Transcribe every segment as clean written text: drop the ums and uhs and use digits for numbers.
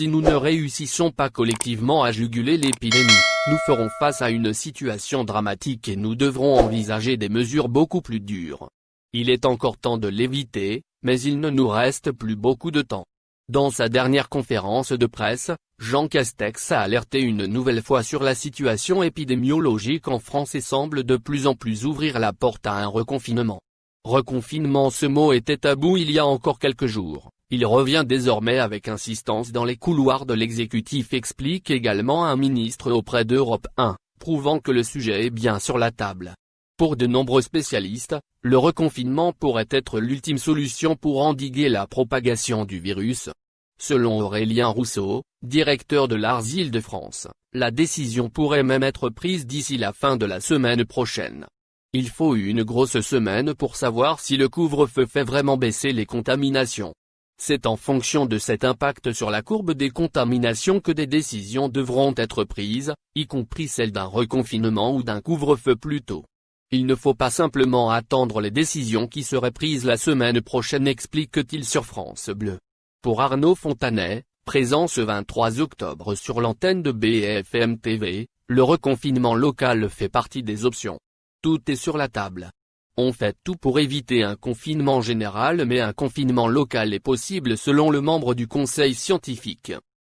Si nous ne réussissons pas collectivement à juguler l'épidémie, nous ferons face à une situation dramatique et nous devrons envisager des mesures beaucoup plus dures. Il est encore temps de l'éviter, mais il ne nous reste plus beaucoup de temps. Dans sa dernière conférence de presse, Jean Castex a alerté une nouvelle fois sur la situation épidémiologique en France et semble de plus en plus ouvrir la porte à un reconfinement. Reconfinement, ce mot était tabou il y a encore quelques jours. Il revient désormais avec insistance dans les couloirs de l'exécutif, explique également un ministre auprès d'Europe 1, prouvant que le sujet est bien sur la table. Pour de nombreux spécialistes, le reconfinement pourrait être l'ultime solution pour endiguer la propagation du virus. Selon Aurélien Rousseau, directeur de l'ARS Île-de-France, la décision pourrait même être prise d'ici la fin de la semaine prochaine. Il faut une grosse semaine pour savoir si le couvre-feu fait vraiment baisser les contaminations. C'est en fonction de cet impact sur la courbe des contaminations que des décisions devront être prises, y compris celle d'un reconfinement ou d'un couvre-feu plus tôt. Il ne faut pas simplement attendre les décisions qui seraient prises la semaine prochaine, explique-t-il sur France Bleu. Pour Arnaud Fontanet, présent ce 23 octobre sur l'antenne de BFM TV, le reconfinement local fait partie des options. Tout est sur la table. On fait tout pour éviter un confinement général, mais un confinement local est possible selon le membre du conseil scientifique.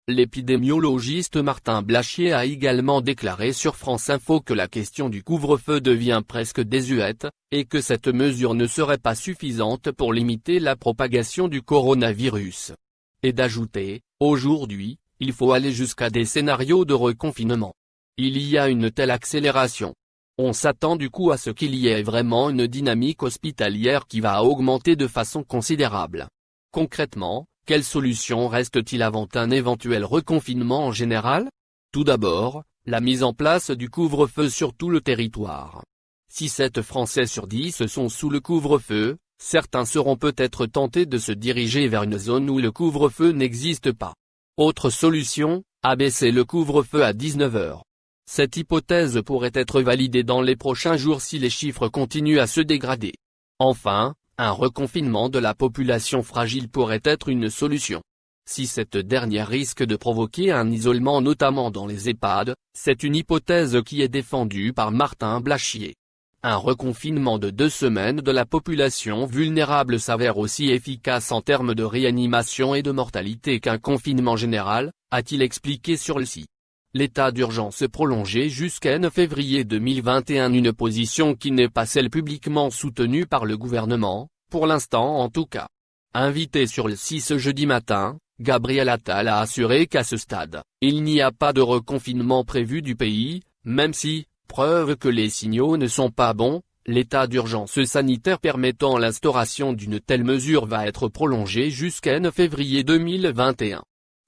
L'épidémiologiste Martin Blachier a également déclaré sur France Info que la question du couvre-feu devient presque désuète, et que cette mesure ne serait pas suffisante pour limiter la propagation du coronavirus. Et d'ajouter, aujourd'hui, il faut aller jusqu'à des scénarios de reconfinement. Il y a une telle accélération. On s'attend du coup à ce qu'il y ait vraiment une dynamique hospitalière qui va augmenter de façon considérable. Concrètement, quelle solution reste-t-il avant un éventuel reconfinement en général? Tout d'abord, la mise en place du couvre-feu sur tout le territoire. Si 7 Français sur 10 sont sous le couvre-feu, certains seront peut-être tentés de se diriger vers une zone où le couvre-feu n'existe pas. Autre solution, abaisser le couvre-feu à 19 h. Cette hypothèse pourrait être validée dans les prochains jours si les chiffres continuent à se dégrader. Enfin, un reconfinement de la population fragile pourrait être une solution. Si cette dernière risque de provoquer un isolement notamment dans les EHPAD, c'est une hypothèse qui est défendue par Martin Blachier. Un reconfinement de 2 semaines de la population vulnérable s'avère aussi efficace en termes de réanimation et de mortalité qu'un confinement général, a-t-il expliqué sur le site. L'état d'urgence prolongé jusqu'à février 2021, une position qui n'est pas celle publiquement soutenue par le gouvernement, pour l'instant en tout cas. Invité sur le 6 jeudi matin, Gabriel Attal a assuré qu'à ce stade, il n'y a pas de reconfinement prévu du pays, même si, preuve que les signaux ne sont pas bons, l'état d'urgence sanitaire permettant l'instauration d'une telle mesure va être prolongé jusqu'à février 2021.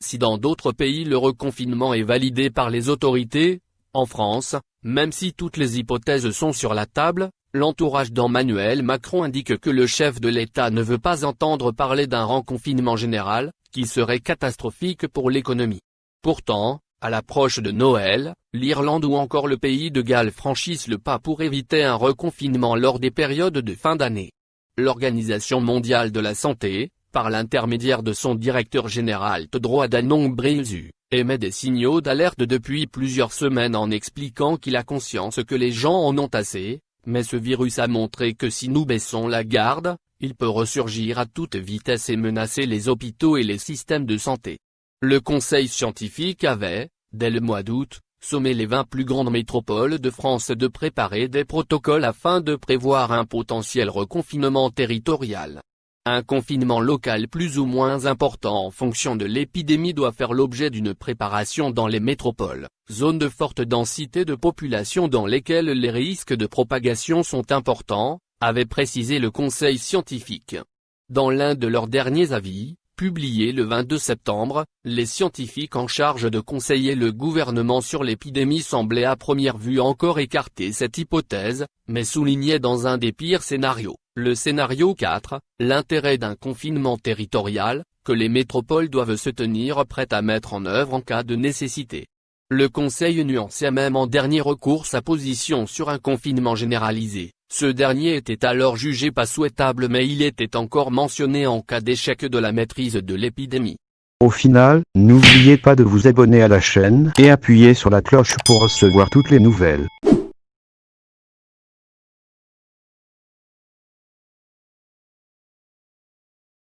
Si dans d'autres pays le reconfinement est validé par les autorités, en France, même si toutes les hypothèses sont sur la table, l'entourage d'Emmanuel Macron indique que le chef de l'État ne veut pas entendre parler d'un reconfinement général, qui serait catastrophique pour l'économie. Pourtant, à l'approche de Noël, l'Irlande ou encore le pays de Galles franchissent le pas pour éviter un reconfinement lors des périodes de fin d'année. L'Organisation mondiale de la santé, par l'intermédiaire de son directeur général Tedros Adhanom Ghebreyesus, émet des signaux d'alerte depuis plusieurs semaines en expliquant qu'il a conscience que les gens en ont assez, mais ce virus a montré que si nous baissons la garde, il peut ressurgir à toute vitesse et menacer les hôpitaux et les systèmes de santé. Le conseil scientifique avait, dès le mois d'août, sommé les 20 plus grandes métropoles de France de préparer des protocoles afin de prévoir un potentiel reconfinement territorial. Un confinement local plus ou moins important en fonction de l'épidémie doit faire l'objet d'une préparation dans les métropoles, zones de forte densité de population dans lesquelles les risques de propagation sont importants, avait précisé le conseil scientifique. Dans l'un de leurs derniers avis, publié le 22 septembre, les scientifiques en charge de conseiller le gouvernement sur l'épidémie semblaient à première vue encore écarter cette hypothèse, mais soulignaient dans un des pires scénarios, le scénario 4, l'intérêt d'un confinement territorial, que les métropoles doivent se tenir prêtes à mettre en œuvre en cas de nécessité. Le Conseil nuançait même en dernier recours sa position sur un confinement généralisé. Ce dernier était alors jugé pas souhaitable mais il était encore mentionné en cas d'échec de la maîtrise de l'épidémie. Au final, n'oubliez pas de vous abonner à la chaîne et appuyer sur la cloche pour recevoir toutes les nouvelles.